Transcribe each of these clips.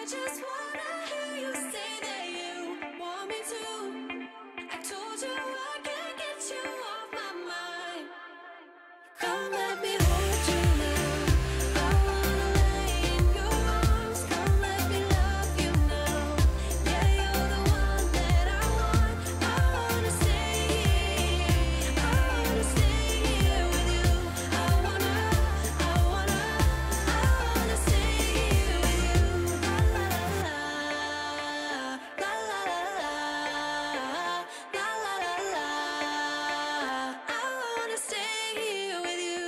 just wanna hear you say that you want me to. I told you I can't get you off my mind. Come let me hold you now. I wanna lay in your arms. Come let me love you now. Yeah, you're the one that I want. I wanna stay here. I wanna stay here with you. I wanna stay here with you. La la la la, la la la la, la la la la. I wanna stay here with you.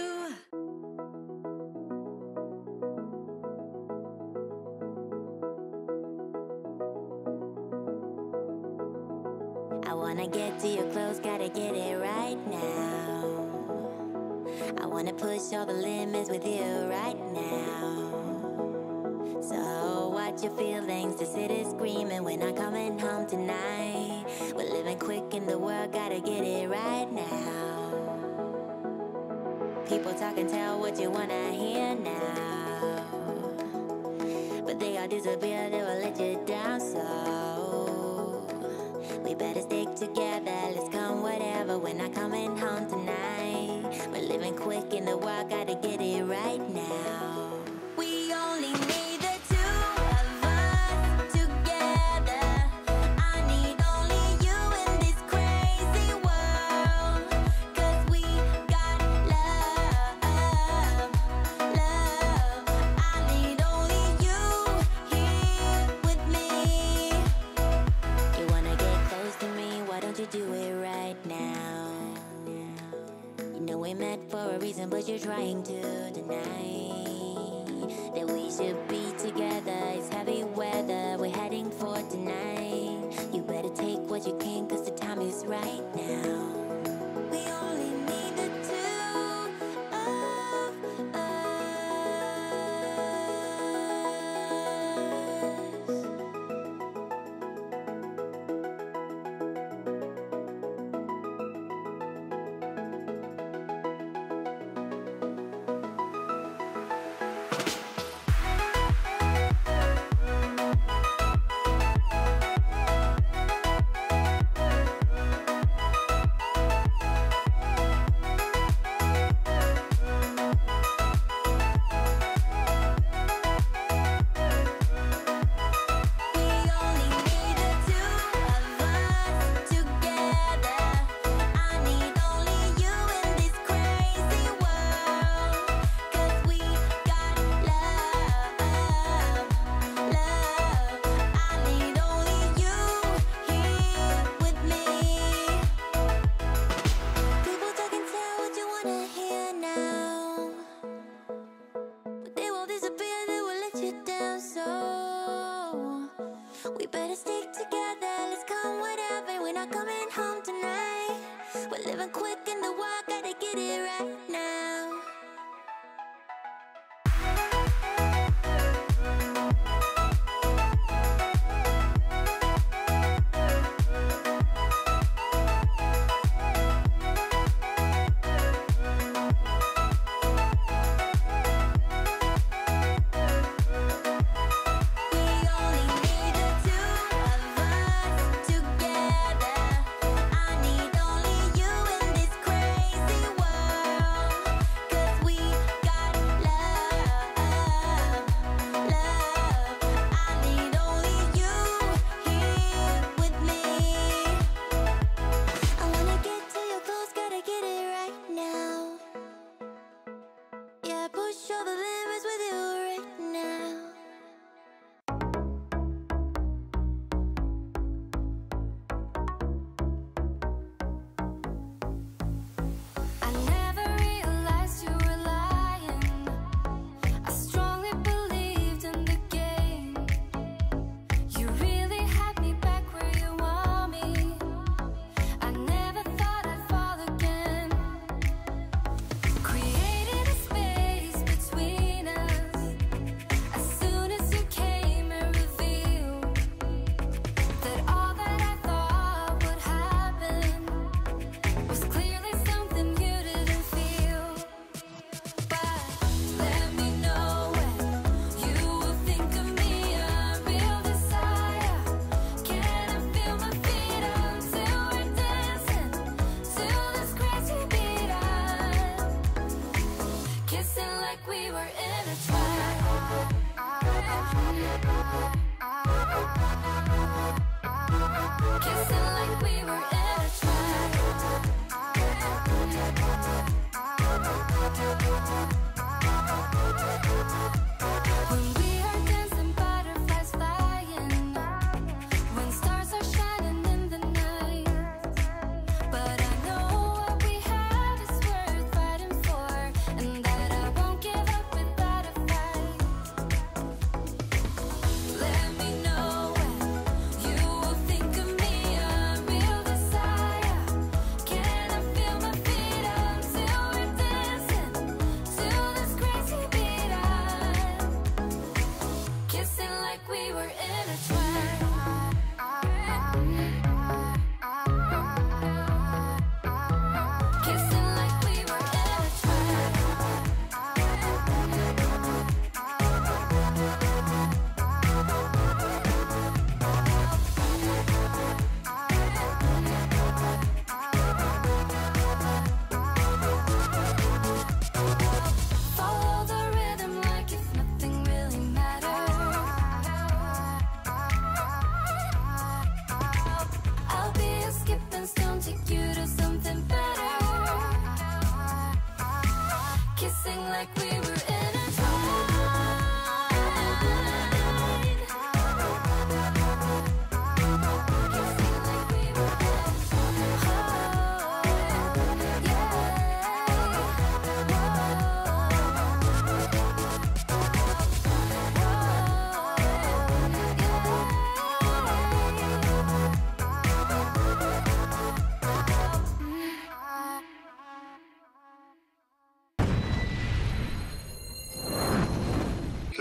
I wanna get to your clothes, gotta get it right now. I wanna push all the limits with you right now. So watch your feelings, the city's screaming, we're not coming home tonight. We're living quick in the world, gotta get it right now. People talk and tell what you wanna hear now, but they all disappear, they will let you down. So we better stick together, let's come whatever. We're not coming home tonight. We're living quick in the world, gotta get it right now. We only need the two of us together. I need only you in this crazy world. 'Cause we got love, love. I need only you here with me. You wanna get close to me, why don't you do it right now? You know we met for a reason, but you're trying to deny that we should be together. It's heavy weather, we're heading for tonight. You better take what you can, 'cause the time is right now. We only need the two of us. We better stick together, let's come whatever. We're not coming home tonight. We're living quick in the world, gotta get it right now. Together, I need only you in this crazy world.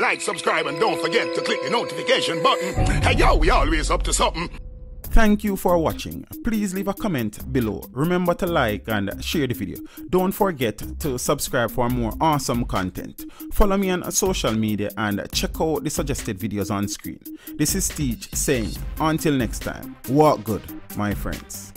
like, subscribe, and don't forget to click the notification button. Hey yo, we always up to something. Thank you for watching. Please leave a comment below. Remember to like and share the video. Don't forget to subscribe for more awesome content. Follow me on social media and check out the suggested videos on screen. This is Teach saying, until next time, walk good, my friends.